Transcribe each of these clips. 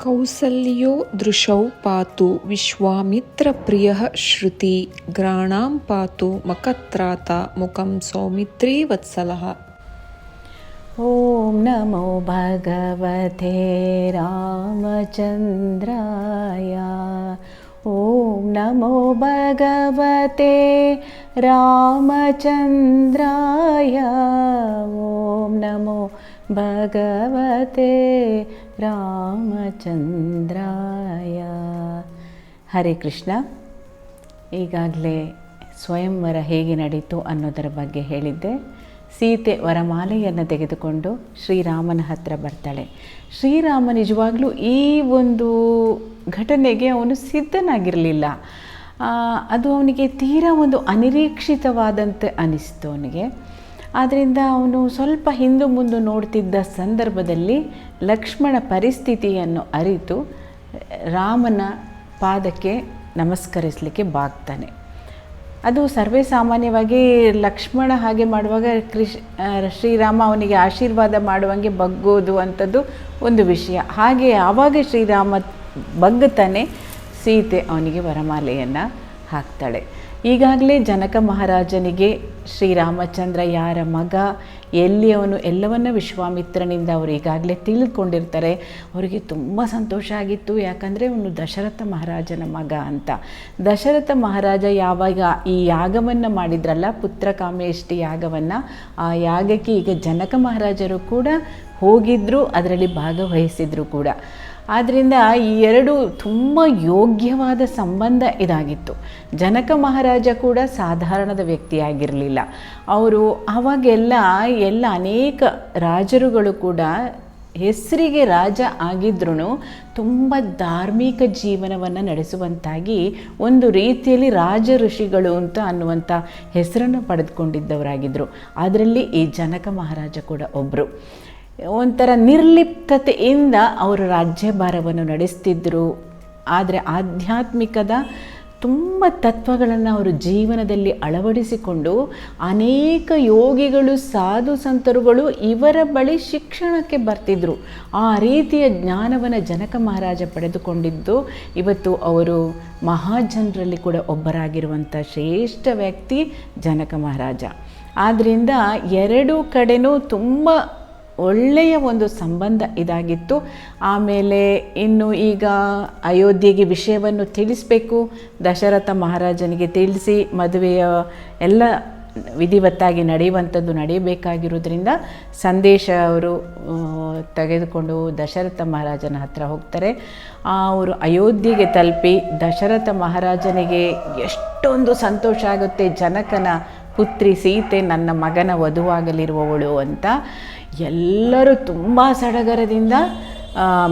ಕೌಸಲ್ಯೋ ದೃಶೌ ಪಾತು ವಿಶ್ವಾಮಿತ್ರಪ್ರಿಯಃ ಶ್ರುತಿ ಗ್ರಾಣಾಂ ಪಾತು ಮಕತ್ರಾತ ಮುಖಂ ಸೌಮಿತ್ರೀ ವತ್ಸಲಃ. ಓಂ ನಮೋ ಭಗವತೆ ರಾಮಚಂದ್ರಾಯ. ಓಂ ನಮೋ ಭಗವತೆ ರಾಮಚಂದ್ರಾಯ. ಓಂ ನಮೋ ಭಗವತೆ ರಾಮಚಂದ್ರಾಯ. ಹರೇ ಕೃಷ್ಣ. ಈಗಾಗಲೇ ಸ್ವಯಂವರ ಹೇಗೆ ನಡೀತು ಅನ್ನೋದರ ಬಗ್ಗೆ ಹೇಳಿದ್ದೆ. ಸೀತೆ ವರಮಾಲೆಯನ್ನು ತೆಗೆದುಕೊಂಡು ಶ್ರೀರಾಮನ ಹತ್ರ ಬರ್ತಾಳೆ. ಶ್ರೀರಾಮ ನಿಜವಾಗ್ಲೂ ಈ ಒಂದು ಘಟನೆಗೆ ಅವನು ಸಿದ್ಧನಾಗಿರಲಿಲ್ಲ. ಅದು ಅವನಿಗೆ ತೀರಾ ಒಂದು ಅನಿರೀಕ್ಷಿತವಾದಂತೆ ಅನಿಸ್ತು ಅವನಿಗೆ. ಆದ್ದರಿಂದ ಅವನು ಸ್ವಲ್ಪ ಹಿಂದು ಮುಂದೆ ನೋಡ್ತಿದ್ದ ಸಂದರ್ಭದಲ್ಲಿ ಲಕ್ಷ್ಮಣ ಪರಿಸ್ಥಿತಿಯನ್ನು ಅರಿತು ರಾಮನ ಪಾದಕ್ಕೆ ನಮಸ್ಕರಿಸಲಿಕ್ಕೆ ಬಾಗ್ತಾನೆ. ಅದು ಸರ್ವೇ ಸಾಮಾನ್ಯವಾಗಿ ಲಕ್ಷ್ಮಣ ಹಾಗೆ ಮಾಡುವಾಗ ಶ್ರೀರಾಮ ಅವನಿಗೆ ಆಶೀರ್ವಾದ ಮಾಡುವಂಗೆ ಬಗ್ಗೋದು ಅಂಥದ್ದು ಒಂದು ವಿಷಯ. ಹಾಗೆ ಆವಾಗ ಶ್ರೀರಾಮ ಬಗ್ಗುತ್ತಾನೆ, ಸೀತೆ ಅವನಿಗೆ ವರಮಾಲೆಯನ್ನು ಹಾಕ್ತಾಳೆ. ಈಗಾಗಲೇ ಜನಕ ಮಹಾರಾಜನಿಗೆ ಶ್ರೀರಾಮಚಂದ್ರ ಯಾರ ಮಗ, ಎಲ್ಲಿ ಅವನು ಎಲ್ಲವನ್ನ ವಿಶ್ವಾಮಿತ್ರನಿಂದ ಅವರು ಈಗಾಗಲೇ ತಿಳಿದುಕೊಂಡಿರ್ತಾರೆ. ಅವರಿಗೆ ತುಂಬ ಸಂತೋಷ ಆಗಿತ್ತು. ಯಾಕಂದರೆ ಅವನು ದಶರಥ ಮಹಾರಾಜನ ಮಗ ಅಂತ. ದಶರಥ ಮಹಾರಾಜ ಯಾವಾಗ ಈ ಯಾಗವನ್ನು ಮಾಡಿದ್ರಲ್ಲ, ಪುತ್ರ ಕಾಮೇಷ್ಟಿ ಯಾಗವನ್ನು, ಆ ಯಾಗಕ್ಕೆ ಈಗ ಜನಕ ಮಹಾರಾಜರು ಕೂಡ ಹೋಗಿದ್ದರು, ಅದರಲ್ಲಿ ಭಾಗವಹಿಸಿದ್ರು ಕೂಡ. ಆದ್ದರಿಂದ ಈ ಎರಡು ತುಂಬ ಯೋಗ್ಯವಾದ ಸಂಬಂಧ ಇದಾಗಿತ್ತು. ಜನಕ ಮಹಾರಾಜ ಕೂಡ ಸಾಧಾರಣದ ವ್ಯಕ್ತಿಯಾಗಿರಲಿಲ್ಲ. ಅವರು ಆವಾಗೆಲ್ಲ ಅನೇಕ ರಾಜರುಗಳು ಕೂಡ ಹೆಸರಿಗೆ ರಾಜ ಆಗಿದ್ರೂ ತುಂಬ ಧಾರ್ಮಿಕ ಜೀವನವನ್ನು ನಡೆಸುವಂತಾಗಿ ಒಂದು ರೀತಿಯಲ್ಲಿ ರಾಜ ಋಷಿಗಳು ಅಂತ ಅನ್ನುವಂಥ ಹೆಸರನ್ನು ಪಡೆದುಕೊಂಡಿದ್ದವರಾಗಿದ್ದರು. ಅದರಲ್ಲಿ ಈ ಜನಕ ಮಹಾರಾಜ ಕೂಡ ಒಬ್ಬರು. ಒಂಥರ ನಿರ್ಲಿಪ್ತತೆಯಿಂದ ಅವರು ರಾಜ್ಯಭಾರವನ್ನು ನಡೆಸ್ತಿದ್ದರು. ಆದರೆ ಆಧ್ಯಾತ್ಮಿಕದ ತುಂಬ ತತ್ವಗಳನ್ನು ಅವರು ಜೀವನದಲ್ಲಿ ಅಳವಡಿಸಿಕೊಂಡು ಅನೇಕ ಯೋಗಿಗಳು, ಸಾಧು ಸಂತರುಗಳು ಇವರ ಬಳಿ ಶಿಕ್ಷಣಕ್ಕೆ ಬರ್ತಿದ್ರು. ಆ ರೀತಿಯ ಜ್ಞಾನವನ್ನು ಜನಕ ಮಹಾರಾಜ ಪಡೆದುಕೊಂಡಿದ್ದು ಇವತ್ತು ಅವರು ಮಹಾಜನರಲ್ಲಿ ಕೂಡ ಒಬ್ಬರಾಗಿರುವಂಥ ಶ್ರೇಷ್ಠ ವ್ಯಕ್ತಿ ಜನಕ ಮಹಾರಾಜ. ಆದ್ದರಿಂದ ಎರಡೂ ಕಡೆನೂ ತುಂಬ ಒಳ್ಳೆಯ ಒಂದು ಸಂಬಂಧ ಇದಾಗಿತ್ತು. ಆಮೇಲೆ ಇನ್ನು ಈಗ ಅಯೋಧ್ಯೆಗೆ ವಿಷಯವನ್ನು ತಿಳಿಸಬೇಕು. ದಶರಥ ಮಹಾರಾಜನಿಗೆ ತಿಳಿಸಿ ಮದುವೆಯ ಎಲ್ಲ ವಿಧಿವತ್ತಾಗಿ ನಡೆಯುವಂಥದ್ದು ನಡೆಯಬೇಕಾಗಿರೋದ್ರಿಂದ ಸಂದೇಶ ಅವರು ತೆಗೆದುಕೊಂಡು ದಶರಥ ಮಹಾರಾಜನ ಹತ್ರ ಹೋಗ್ತಾರೆ. ಅವರು ಅಯೋಧ್ಯೆಗೆ ತಲುಪಿ ದಶರಥ ಮಹಾರಾಜನಿಗೆ ಎಷ್ಟೊಂದು ಸಂತೋಷ ಆಗುತ್ತೆ, ಜನಕನ ಪುತ್ರಿ ಸೀತೆ ನನ್ನ ಮಗನ ವಧುವಾಗಲಿರುವವಳು ಅಂತ. ಎಲ್ಲರೂ ತುಂಬ ಸಡಗರದಿಂದ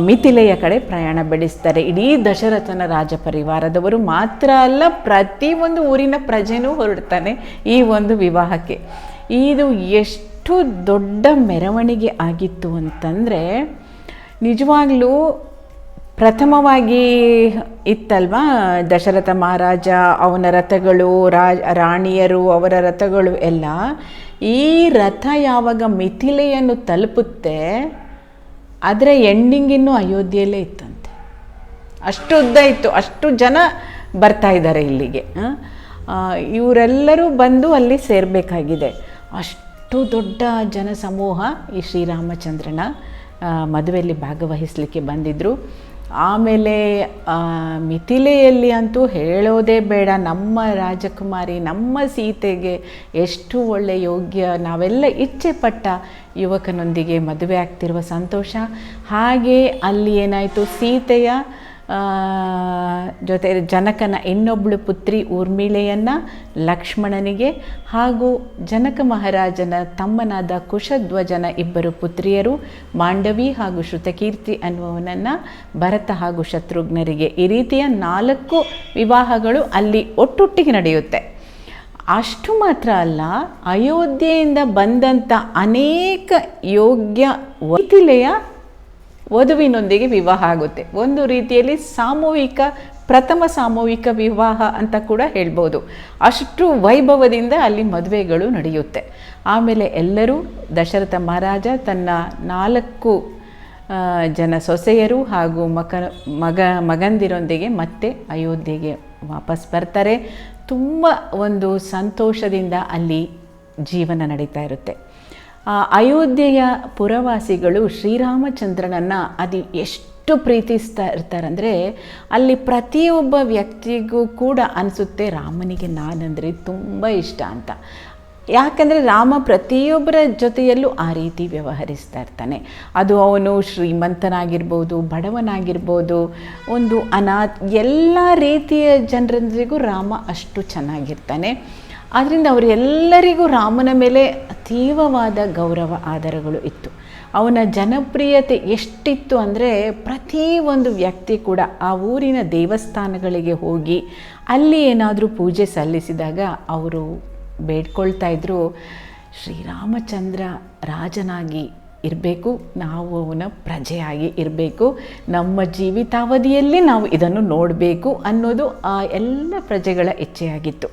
ಮಿಥಿಲೆಯ ಕಡೆ ಪ್ರಯಾಣ ಬೆಳೆಸ್ತಾರೆ. ಇಡೀ ದಶರಥನ ರಾಜ ಪರಿವಾರದವರು ಮಾತ್ರ ಅಲ್ಲ, ಪ್ರತಿಯೊಂದು ಊರಿನ ಪ್ರಜೆನೂ ಹೊರಡ್ತಾನೆ ಈ ಒಂದು ವಿವಾಹಕ್ಕೆ. ಇದು ಎಷ್ಟು ದೊಡ್ಡ ಮೆರವಣಿಗೆ ಆಗಿತ್ತು ಅಂತಂದರೆ, ನಿಜವಾಗ್ಲೂ ಪ್ರಥಮವಾಗಿ ಇತ್ತಲ್ವಾ ದಶರಥ ಮಹಾರಾಜ, ಅವನ ರಥಗಳು, ರಾಣಿಯರು ಅವರ ರಥಗಳು ಎಲ್ಲ. ಈ ರಥ ಯಾವಾಗ ಮಿಥಿಲೆಯನ್ನು ತಲುಪುತ್ತೆ, ಅದರ ಎಂಡಿಂಗಿನ್ನೂ ಅಯೋಧ್ಯೆಯಲ್ಲೇ ಇತ್ತಂತೆ. ಅಷ್ಟು ಉದ್ದ ಇತ್ತು, ಅಷ್ಟು ಜನ ಬರ್ತಾ ಇದ್ದಾರೆ ಇಲ್ಲಿಗೆ. ಇವರೆಲ್ಲರೂ ಬಂದು ಅಲ್ಲಿ ಸೇರಬೇಕಾಗಿದೆ. ಅಷ್ಟು ದೊಡ್ಡ ಜನಸಮೂಹ ಈ ಶ್ರೀರಾಮಚಂದ್ರನ ಮದುವೆಯಲ್ಲಿ ಭಾಗವಹಿಸಲಿಕ್ಕೆ ಬಂದಿದ್ದರು. ಆಮೇಲೆ ಮಿಥಿಲೆಯಲ್ಲಿ ಅಂತೂ ಹೇಳೋದೇ ಬೇಡ, ನಮ್ಮ ರಾಜಕುಮಾರಿ ನಮ್ಮ ಸೀತೆಗೆ ಎಷ್ಟು ಒಳ್ಳೆ ಯೋಗ್ಯ, ನಾವೆಲ್ಲ ಇಚ್ಛೆ ಪಟ್ಟ ಯುವಕನೊಂದಿಗೆ ಮದುವೆ ಆಗ್ತಿರುವ ಸಂತೋಷ. ಹಾಗೆ ಅಲ್ಲಿ ಏನಾಯಿತು, ಸೀತೆಯ ಜೊತೆ ಜನಕನ ಇನ್ನೊಬ್ಬಳು ಪುತ್ರಿ ಊರ್ಮಿಳೆಯನ್ನು ಲಕ್ಷ್ಮಣನಿಗೆ, ಹಾಗೂ ಜನಕ ಮಹಾರಾಜನ ತಮ್ಮನಾದ ಕುಶಧ್ವಜನ ಇಬ್ಬರು ಪುತ್ರಿಯರು ಮಾಂಡವಿ ಹಾಗೂ ಶ್ರುತಕೀರ್ತಿ ಅನ್ನುವನನ್ನು ಭರತ ಹಾಗೂ ಶತ್ರುಘ್ನರಿಗೆ. ಈ ರೀತಿಯ 4 ವಿವಾಹಗಳು ಅಲ್ಲಿ ಒಟ್ಟೊಟ್ಟಿಗೆ ನಡೆಯುತ್ತೆ. ಅಷ್ಟು ಮಾತ್ರ ಅಲ್ಲ, ಅಯೋಧ್ಯೆಯಿಂದ ಬಂದಂಥ ಅನೇಕ ಯೋಗ್ಯ ಮಿಥಿಲೆಯ ವಧುವಿನೊಂದಿಗೆ ವಿವಾಹ ಆಗುತ್ತೆ. ಒಂದು ರೀತಿಯಲ್ಲಿ ಪ್ರಥಮ ಸಾಮೂಹಿಕ ವಿವಾಹ ಅಂತ ಕೂಡ ಹೇಳ್ಬೋದು. ಅಷ್ಟು ವೈಭವದಿಂದ ಅಲ್ಲಿ ಮದುವೆಗಳು ನಡೆಯುತ್ತೆ. ಆಮೇಲೆ ಎಲ್ಲರೂ ದಶರಥ ಮಹಾರಾಜ ತನ್ನ 4 ಸೊಸೆಯರು ಹಾಗೂ ಮಗಂದಿರೊಂದಿಗೆ ಮತ್ತೆ ಅಯೋಧ್ಯೆಗೆ ವಾಪಸ್ ಬರ್ತಾರೆ. ತುಂಬ ಒಂದು ಸಂತೋಷದಿಂದ ಅಲ್ಲಿ ಜೀವನ ನಡೀತಾ ಇರುತ್ತೆ. ಅಯೋಧ್ಯೆಯ ಪುರವಾಸಿಗಳು ಶ್ರೀರಾಮಚಂದ್ರನನ್ನು ಅದು ಎಷ್ಟು ಪ್ರೀತಿಸ್ತಾ ಇರ್ತಾರಂದರೆ, ಅಲ್ಲಿ ಪ್ರತಿಯೊಬ್ಬ ವ್ಯಕ್ತಿಗೂ ಕೂಡ ಅನಿಸುತ್ತೆ ರಾಮನಿಗೆ ನಾನಂದರೆ ತುಂಬ ಇಷ್ಟ ಅಂತ. ಯಾಕಂದರೆ ರಾಮ ಪ್ರತಿಯೊಬ್ಬರ ಜೊತೆಯಲ್ಲೂ ಆ ರೀತಿ ವ್ಯವಹರಿಸ್ತಾ ಇರ್ತಾನೆ. ಅದು ಅವನು ಶ್ರೀಮಂತನಾಗಿರ್ಬೋದು, ಬಡವನಾಗಿರ್ಬೋದು, ಒಂದು ಎಲ್ಲ ರೀತಿಯ ಜನರೊಂದಿಗೂ ರಾಮ ಅಷ್ಟು ಚೆನ್ನಾಗಿರ್ತಾನೆ. ಆದ್ದರಿಂದ ಅವರೆಲ್ಲರಿಗೂ ರಾಮನ ಮೇಲೆ ಅತೀವವಾದ ಗೌರವ ಆದರಗಳು ಇತ್ತು. ಅವನ ಜನಪ್ರಿಯತೆ ಎಷ್ಟಿತ್ತು ಅಂದರೆ, ಪ್ರತಿಯೊಂದು ವ್ಯಕ್ತಿ ಕೂಡ ಆ ಊರಿನ ದೇವಸ್ಥಾನಗಳಿಗೆ ಹೋಗಿ ಅಲ್ಲಿ ಏನಾದರೂ ಪೂಜೆ ಸಲ್ಲಿಸಿದಾಗ ಅವರು ಬೇಡ್ಕೊಳ್ತಾ ಇದ್ದರು, ಶ್ರೀರಾಮಚಂದ್ರ ರಾಜನಾಗಿ ಇರಬೇಕು, ನಾವು ಅವನ ಪ್ರಜೆಯಾಗಿ ಇರಬೇಕು, ನಮ್ಮ ಜೀವಿತಾವಧಿಯಲ್ಲಿ ನಾವು ಇದನ್ನು ನೋಡಬೇಕು ಅನ್ನೋದು ಆ ಎಲ್ಲ ಪ್ರಜೆಗಳ ಇಚ್ಛೆಯಾಗಿತ್ತು.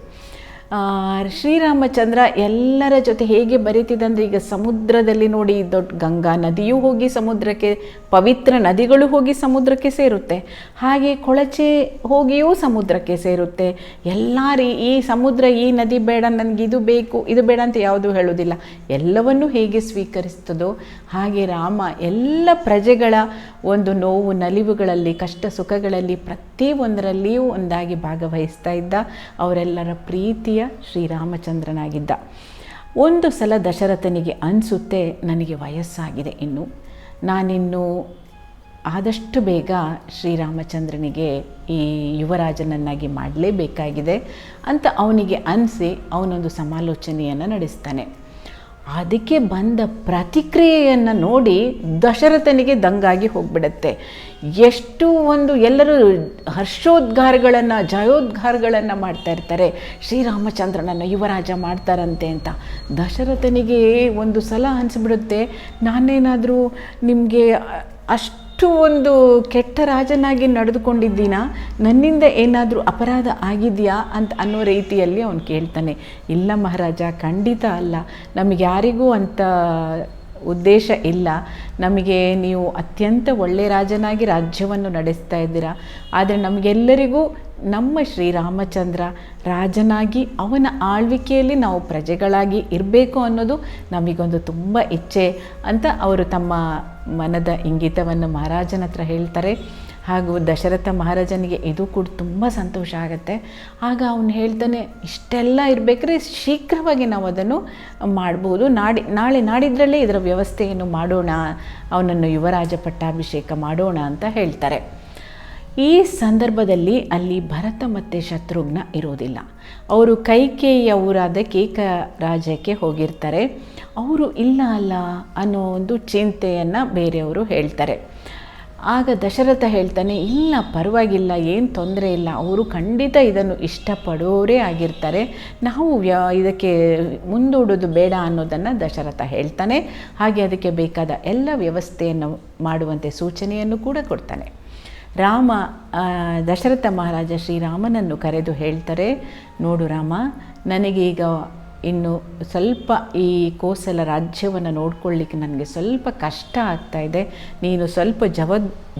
ಶ್ರೀರಾಮಚಂದ್ರ ಎಲ್ಲರ ಜೊತೆ ಹೇಗೆ ಬರೀತಿದ್ದಂದರೆ, ಈಗ ಸಮುದ್ರದಲ್ಲಿ ನೋಡಿ, ದೊಡ್ಡ ಗಂಗಾ ನದಿಯೂ ಹೋಗಿ ಸಮುದ್ರಕ್ಕೆ, ಪವಿತ್ರ ನದಿಗಳು ಹೋಗಿ ಸಮುದ್ರಕ್ಕೆ ಸೇರುತ್ತೆ, ಹಾಗೆ ಕೊಳಚೆ ಹೋಗಿಯೂ ಸಮುದ್ರಕ್ಕೆ ಸೇರುತ್ತೆ. ಈ ಸಮುದ್ರ ಈ ನದಿ ಬೇಡ, ನನಗೆ ಇದು ಬೇಕು ಇದು ಬೇಡ ಅಂತ ಯಾವುದೂ ಹೇಳೋದಿಲ್ಲ. ಎಲ್ಲವನ್ನೂ ಹೇಗೆ ಸ್ವೀಕರಿಸ್ತದೋ ಹಾಗೆ ರಾಮ ಎಲ್ಲ ಪ್ರಜೆಗಳ ಒಂದು ನೋವು ನಲಿವುಗಳಲ್ಲಿ, ಕಷ್ಟ ಸುಖಗಳಲ್ಲಿ ಪ್ರತಿಯೊಂದರಲ್ಲಿಯೂ ಒಂದಾಗಿ ಭಾಗವಹಿಸ್ತಾ ಇದ್ದ, ಅವರೆಲ್ಲರ ಪ್ರೀತಿಯ ಶ್ರೀರಾಮಚಂದ್ರನಾಗಿದ್ದ. ಒಂದು ಸಲ ದಶರಥನಿಗೆ ಅನಿಸುತ್ತೆ, ನನಗೆ ವಯಸ್ಸಾಗಿದೆ, ನಾನಿನ್ನು ಆದಷ್ಟು ಬೇಗ ಶ್ರೀರಾಮಚಂದ್ರನಿಗೆ ಈ ಯುವರಾಜನನ್ನಾಗಿ ಮಾಡಲೇಬೇಕಾಗಿದೆ ಅಂತ ಅವನಿಗೆ ಅನಿಸಿ ಅವನೊಂದು ಸಮಾಲೋಚನೆಯನ್ನು ನಡೆಸ್ತಾನೆ. ಅದಕ್ಕೆ ಬಂದ ಪ್ರತಿಕ್ರಿಯೆಯನ್ನು ನೋಡಿ ದಶರಥನಿಗೆ ದಂಗಾಗಿ ಹೋಗ್ಬಿಡತ್ತೆ. ಎಷ್ಟು ಎಲ್ಲರೂ ಹರ್ಷೋದ್ಗಾರಗಳನ್ನು, ಜಯೋದ್ಗಾರಗಳನ್ನು ಮಾಡ್ತಾ ಇರ್ತಾರೆ, ಶ್ರೀರಾಮಚಂದ್ರನನ್ನು ಯುವರಾಜ ಮಾಡ್ತಾರಂತೆ ಅಂತ. ದಶರಥನಿಗೆ ಒಂದು ಸಲ ಅನಿಸ್ಬಿಡುತ್ತೆ, ನಾನೇನಾದರೂ ನಿಮಗೆ ಅಷ್ಟು ಕೆಟ್ಟ ರಾಜನಾಗಿ ನಡೆದುಕೊಂಡಿದ್ದೀನಾ, ನನ್ನಿಂದ ಏನಾದರೂ ಅಪರಾಧ ಆಗಿದೆಯಾ ಅಂತ ಅನ್ನೋ ರೀತಿಯಲ್ಲಿ ಅವನು ಕೇಳ್ತಾನೆ. ಇಲ್ಲ ಮಹಾರಾಜ, ಖಂಡಿತ ಅಲ್ಲ, ನಮಗೆ ಯಾರಿಗೂ ಅಂಥ ಉದ್ದೇಶ ಇಲ್ಲ. ನಮಗೆ ನೀವು ಅತ್ಯಂತ ಒಳ್ಳೆಯ ರಾಜನಾಗಿ ರಾಜ್ಯವನ್ನು ನಡೆಸ್ತಾ ಇದ್ದೀರಾ, ಆದರೆ ನಮಗೆಲ್ಲರಿಗೂ ನಮ್ಮ ಶ್ರೀರಾಮಚಂದ್ರ ರಾಜನಾಗಿ ಅವನ ಆಳ್ವಿಕೆಯಲ್ಲಿ ನಾವು ಪ್ರಜೆಗಳಾಗಿ ಇರಬೇಕು ಅನ್ನೋದು ನಮಗೊಂದು ತುಂಬ ಇಚ್ಛೆ ಅಂತ ಅವರು ತಮ್ಮ ಮನದ ಇಂಗಿತವನ್ನು ಮಹಾರಾಜನ ಹತ್ರ ಹೇಳ್ತಾರೆ. ಹಾಗೂ ದಶರಥ ಮಹಾರಾಜನಿಗೆ ಇದು ಕೂಡ ತುಂಬ ಸಂತೋಷ ಆಗುತ್ತೆ. ಆಗ ಅವನು ಹೇಳ್ತಾನೆ, ಇಷ್ಟೆಲ್ಲ ಇರಬೇಕಾದ್ರೆ ಶೀಘ್ರವಾಗಿ ನಾವು ಅದನ್ನು ಮಾಡ್ಬೋದು, ನಾಳೆ ನಾಡಿದ್ರಲ್ಲೇ ಇದರ ವ್ಯವಸ್ಥೆಯನ್ನು ಮಾಡೋಣ, ಅವನನ್ನು ಯುವರಾಜ ಪಟ್ಟಾಭಿಷೇಕ ಮಾಡೋಣ ಅಂತ ಹೇಳ್ತಾರೆ. ಈ ಸಂದರ್ಭದಲ್ಲಿ ಅಲ್ಲಿ ಭರತ ಮತ್ತು ಶತ್ರುಘ್ನ ಇರೋದಿಲ್ಲ. ಅವರು ಕೈಕೇಯಿಯ ಊರಾದ ಕೇಕ ರಾಜ್ಯಕ್ಕೆ ಹೋಗಿರ್ತಾರೆ. ಅವರು ಇಲ್ಲ ಅಲ್ಲ ಅನ್ನೋ ಒಂದು ಚಿಂತೆಯನ್ನು ಬೇರೆಯವರು ಹೇಳ್ತಾರೆ. ಆಗ ದಶರಥ ಹೇಳ್ತಾನೆ, ಇಲ್ಲ ಪರವಾಗಿಲ್ಲ, ಏನು ತೊಂದರೆ ಇಲ್ಲ, ಅವರು ಖಂಡಿತ ಇದನ್ನು ಇಷ್ಟಪಡೋರೇ ಆಗಿರ್ತಾರೆ, ನಾವು ಇದಕ್ಕೆ ಮುಂದೂಡೋದು ಬೇಡ ಅನ್ನೋದನ್ನು ದಶರಥ ಹೇಳ್ತಾನೆ. ಹಾಗೆ ಅದಕ್ಕೆ ಬೇಕಾದ ಎಲ್ಲ ವ್ಯವಸ್ಥೆಯನ್ನು ಮಾಡುವಂತೆ ಸೂಚನೆಯನ್ನು ಕೂಡ ಕೊಡ್ತಾನೆ. ದಶರಥ ಮಹಾರಾಜ ಶ್ರೀರಾಮನನ್ನು ಕರೆದು ಹೇಳ್ತಾರೆ, ನೋಡು ರಾಮ, ನನಗೀಗ ಇನ್ನು ಸ್ವಲ್ಪ ಈ ಕೋಸಲ ರಾಜ್ಯವನ್ನು ನೋಡ್ಕೊಳ್ಳಿಕ್ಕೆ ನನಗೆ ಸ್ವಲ್ಪ ಕಷ್ಟ ಆಗ್ತಾಯಿದೆ, ನೀನು ಸ್ವಲ್ಪ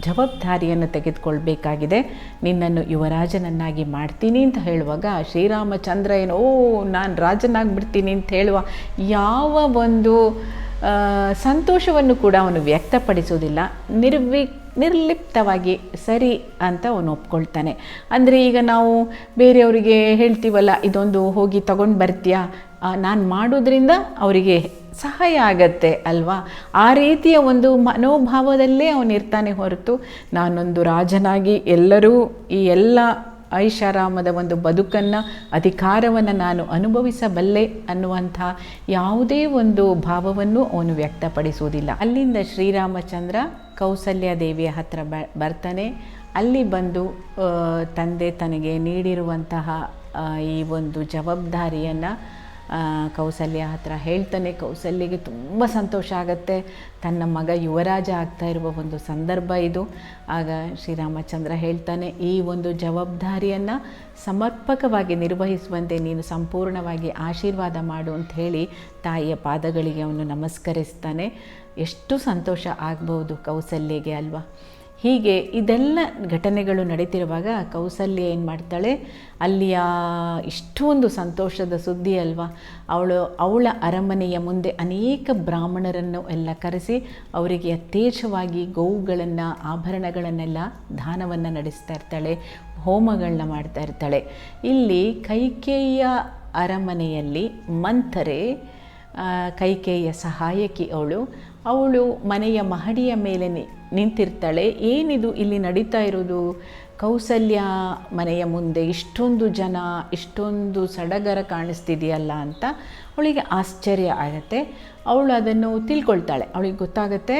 ಜವಾಬ್ದಾರಿಯನ್ನು ತೆಗೆದುಕೊಳ್ಬೇಕಾಗಿದೆ, ನಿನ್ನನ್ನು ಯುವರಾಜನನ್ನಾಗಿ ಮಾಡ್ತೀನಿ ಅಂತ ಹೇಳುವಾಗ ಶ್ರೀರಾಮಚಂದ್ರ ನಾನು ರಾಜನಾಗ್ಬಿಡ್ತೀನಿ ಅಂತ ಹೇಳುವ ಯಾವ ಒಂದು ಸಂತೋಷವನ್ನು ಕೂಡ ಅವನು ವ್ಯಕ್ತಪಡಿಸೋದಿಲ್ಲ. ನಿರ್ಲಿಪ್ತವಾಗಿ ಸರಿ ಅಂತ ಅವನು ಒಪ್ಕೊಳ್ತಾನೆ. ಅಂದರೆ ಈಗ ನಾವು ಬೇರೆಯವರಿಗೆ ಹೇಳ್ತೀವಲ್ಲ, ಇದೊಂದು ಹೋಗಿ ತಗೊಂಡು ಬರ್ತೀಯಾ, ನಾನು ಮಾಡೋದ್ರಿಂದ ಅವರಿಗೆ ಸಹಾಯ ಆಗತ್ತೆ ಅಲ್ವಾ, ಆ ರೀತಿಯ ಒಂದು ಮನೋಭಾವದಲ್ಲೇ ಅವನಿರ್ತಾನೆ ಹೊರತು ನಾನೊಂದು ರಾಜನಾಗಿ ಎಲ್ಲರೂ ಈ ಎಲ್ಲ ಐಷಾರಾಮದ ಒಂದು ಬದುಕನ್ನು, ಅಧಿಕಾರವನ್ನು ನಾನು ಅನುಭವಿಸಬಲ್ಲೆ ಅನ್ನುವಂಥ ಯಾವುದೇ ಒಂದು ಭಾವವನ್ನು ಅವನು ವ್ಯಕ್ತಪಡಿಸುವುದಿಲ್ಲ. ಅಲ್ಲಿಂದ ಶ್ರೀರಾಮಚಂದ್ರ ಕೌಸಲ್ಯ ದೇವಿಯ ಹತ್ರ ಬರ್ತಾನೆ. ಅಲ್ಲಿ ಬಂದು ತಂದೆ ತನಗೆ ನೀಡಿರುವಂತಹ ಈ ಒಂದು ಜವಾಬ್ದಾರಿಯನ್ನು ಕೌಸಲ್ಯ ಹತ್ರ ಹೇಳ್ತಾನೆ. ಕೌಸಲ್ಯಗೆ ತುಂಬ ಸಂತೋಷ ಆಗುತ್ತೆ. ತನ್ನ ಮಗ ಯುವರಾಜ ಆಗ್ತಾ ಇರುವ ಒಂದು ಸಂದರ್ಭ ಇದು. ಆಗ ಶ್ರೀರಾಮಚಂದ್ರ ಹೇಳ್ತಾನೆ, ಈ ಒಂದು ಜವಾಬ್ದಾರಿಯನ್ನು ಸಮರ್ಪಕವಾಗಿ ನಿರ್ವಹಿಸುವಂತೆ ನೀನು ಸಂಪೂರ್ಣವಾಗಿ ಆಶೀರ್ವಾದ ಮಾಡು ಅಂತ ಹೇಳಿ ತಾಯಿಯ ಪಾದಗಳಿಗೆ ಅವನು ನಮಸ್ಕರಿಸ್ತಾನೆ. ಎಷ್ಟು ಸಂತೋಷ ಆಗ್ಬೋದು ಕೌಸಲ್ಯಗೆ ಅಲ್ವಾ. ಹೀಗೆ ಇದೆಲ್ಲ ಘಟನೆಗಳು ನಡೀತಿರುವಾಗ ಕೌಸಲ್ಯ ಏನು ಮಾಡ್ತಾಳೆ, ಅಲ್ಲಿಯ ಇಷ್ಟೊಂದು ಸಂತೋಷದ ಸುದ್ದಿ ಅಲ್ವಾ, ಅವಳ ಅರಮನೆಯ ಮುಂದೆ ಅನೇಕ ಬ್ರಾಹ್ಮಣರನ್ನು ಎಲ್ಲ ಕರೆಸಿ ಅವರಿಗೆ ಯಥೇಚ್ಛವಾಗಿ ಗೋವುಗಳನ್ನು ಆಭರಣಗಳನ್ನೆಲ್ಲ ದಾನವನ್ನು ನಡೆಸ್ತಾ ಇರ್ತಾಳೆ, ಹೋಮಗಳನ್ನ ಮಾಡ್ತಾ ಇರ್ತಾಳೆ. ಇಲ್ಲಿ ಕೈಕೇಯಿಯ ಅರಮನೆಯಲ್ಲಿ ಮಂಥರೆ, ಕೈಕೇಯಿಯ ಸಹಾಯಕಿ ಅವಳು ಮನೆಯ ಮಹಡಿಯ ಮೇಲೆ ನಿಂತಿರ್ತಾಳೆ. ಏನಿದು ಇಲ್ಲಿ ನಡೀತಾ ಇರೋದು, ಕೌಸಲ್ಯ ಮನೆಯ ಮುಂದೆ ಇಷ್ಟೊಂದು ಜನ, ಇಷ್ಟೊಂದು ಸಡಗರ ಕಾಣಿಸ್ತಿದೆಯಲ್ಲ ಅಂತ ಅವಳಿಗೆ ಆಶ್ಚರ್ಯ ಆಗುತ್ತೆ. ಅವಳು ಅದನ್ನು ತಿಳ್ಕೊಳ್ತಾಳೆ. ಅವಳಿಗೆ ಗೊತ್ತಾಗುತ್ತೆ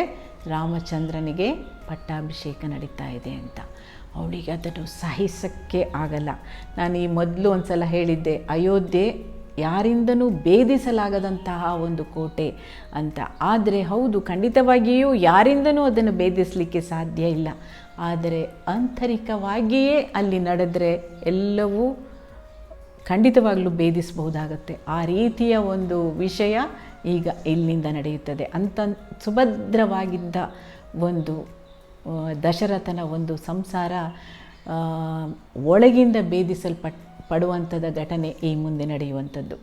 ರಾಮಚಂದ್ರನಿಗೆ ಪಟ್ಟಾಭಿಷೇಕ ನಡೀತಾ ಇದೆ ಅಂತ. ಅವಳಿಗೆ ಅದನ್ನು ಸಹಿಸೋಕ್ಕೆ ಆಗಲ್ಲ. ನಾನು ಈ ಮೊದಲು ಒಂದು ಸಲ ಹೇಳಿದ್ದೆ, ಅಯೋಧ್ಯೆ ಯಾರಿಂದನೂ ಭೇದಿಸಲಾಗದಂತಹ ಒಂದು ಕೋಟೆ ಅಂತ. ಆದರೆ ಹೌದು, ಖಂಡಿತವಾಗಿಯೂ ಯಾರಿಂದನೂ ಅದನ್ನು ಭೇದಿಸಲಿಕ್ಕೆ ಸಾಧ್ಯ ಇಲ್ಲ. ಆದರೆ ಆಂತರಿಕವಾಗಿಯೇ ಅಲ್ಲಿ ನಡೆದರೆ ಎಲ್ಲವೂ ಖಂಡಿತವಾಗಲೂ ಭೇದಿಸಬಹುದಾಗತ್ತೆ. ಆ ರೀತಿಯ ಒಂದು ವಿಷಯ ಈಗ ಇಲ್ಲಿಂದ ನಡೆಯುತ್ತದೆ. ಅಂತ ಸುಭದ್ರವಾಗಿದ್ದ ಒಂದು ದಶರಥನ ಒಂದು ಸಂಸಾರ ಒಳಗಿಂದ ಪಡುವಂಥದ್ದು ಘಟನೆ ಈ ಮುಂದೆ ನಡೆಯುವಂಥದ್ದು.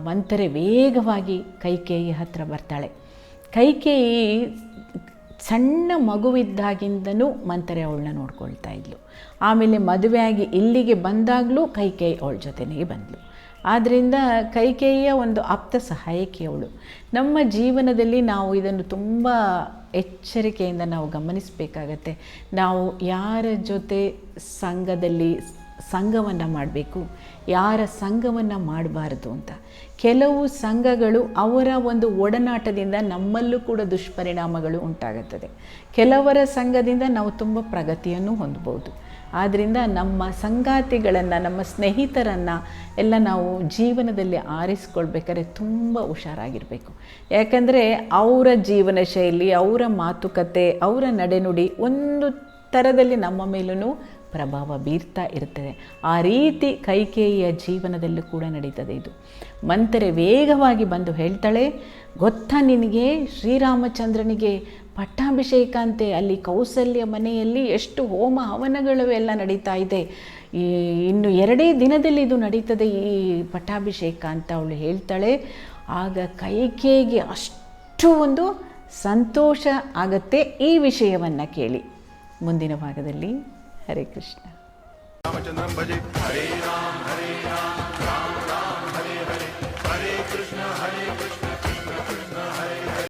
ಮಂಥರೆ ವೇಗವಾಗಿ ಕೈಕೇಯಿ ಹತ್ರ ಬರ್ತಾಳೆ. ಕೈಕೇಯಿ ಸಣ್ಣ ಮಗುವಿದ್ದಾಗಿಂದನೂ ಮಂಥರೆ ಅವಳನ್ನ ನೋಡ್ಕೊಳ್ತಾ ಇದ್ಲು. ಆಮೇಲೆ ಮದುವೆಯಾಗಿ ಇಲ್ಲಿಗೆ ಬಂದಾಗಲೂ ಕೈಕೇಯಿ ಅವಳ ಜೊತೆನೇ ಬಂದಳು. ಆದ್ದರಿಂದ ಕೈಕೇಯಿಯ ಒಂದು ಆಪ್ತ ಸಹಾಯಕಿ ಅವಳು. ನಮ್ಮ ಜೀವನದಲ್ಲಿ ನಾವು ಇದನ್ನು ತುಂಬ ಎಚ್ಚರಿಕೆಯಿಂದ ನಾವು ಗಮನಿಸಬೇಕಾಗತ್ತೆ. ನಾವು ಯಾರ ಜೊತೆ ಸಂಘವನ್ನು ಮಾಡಬೇಕು, ಯಾರ ಸಂಘವನ್ನು ಮಾಡಬಾರ್ದು ಅಂತ. ಕೆಲವು ಸಂಘಗಳು ಅವರ ಒಂದು ಒಡನಾಟದಿಂದ ನಮ್ಮಲ್ಲೂ ಕೂಡ ದುಷ್ಪರಿಣಾಮಗಳು ಉಂಟಾಗುತ್ತದೆ. ಕೆಲವರ ಸಂಘದಿಂದ ನಾವು ತುಂಬ ಪ್ರಗತಿಯನ್ನು ಹೊಂದಬಹುದು. ಆದ್ದರಿಂದ ನಮ್ಮ ಸಂಗಾತಿಗಳನ್ನು, ನಮ್ಮ ಸ್ನೇಹಿತರನ್ನು ಎಲ್ಲ ನಾವು ಜೀವನದಲ್ಲಿ ಆರಿಸ್ಕೊಳ್ಬೇಕಾದ್ರೆ ತುಂಬ ಹುಷಾರಾಗಿರಬೇಕು. ಯಾಕಂದರೆ ಅವರ ಜೀವನ ಶೈಲಿ, ಅವರ ಮಾತುಕತೆ, ಅವರ ನಡೆನುಡಿ ಒಂದು ಥರದಲ್ಲಿ ನಮ್ಮ ಮೇಲೂ ಪ್ರಭಾವ ಬೀರ್ತಾ ಇರ್ತದೆ. ಆ ರೀತಿ ಕೈಕೇಯಿಯ ಜೀವನದಲ್ಲೂ ಕೂಡ ನಡೀತದೆ ಇದು. ಮಂಥರೆ ವೇಗವಾಗಿ ಬಂದು ಹೇಳ್ತಾಳೆ, ಗೊತ್ತಾ ನಿನಗೆ ಶ್ರೀರಾಮಚಂದ್ರನಿಗೆ ಪಟ್ಟಾಭಿಷೇಕ ಅಂತೆ, ಅಲ್ಲಿ ಕೌಸಲ್ಯ ಮನೆಯಲ್ಲಿ ಎಷ್ಟು ಹೋಮ ಹವನಗಳು ಎಲ್ಲ ನಡೀತಾ ಇದೆ, ಇನ್ನು 2 ದಿನದಲ್ಲಿ ಇದು ನಡೀತದೆ ಈ ಪಟ್ಟಾಭಿಷೇಕ ಅಂತ ಅವಳು ಹೇಳ್ತಾಳೆ. ಆಗ ಕೈಕೇಯಿಗೆ ಅಷ್ಟು ಒಂದು ಸಂತೋಷ ಆಗತ್ತೆ ಈ ವಿಷಯವನ್ನು ಕೇಳಿ. ಮುಂದಿನ ಭಾಗದಲ್ಲಿ ಹರೇ ಕೃಷ್ಣ. ರಾಮಚಂದ್ರಂ ಭಜೆ. ಹರೇ ರಾಮ ಹರೇ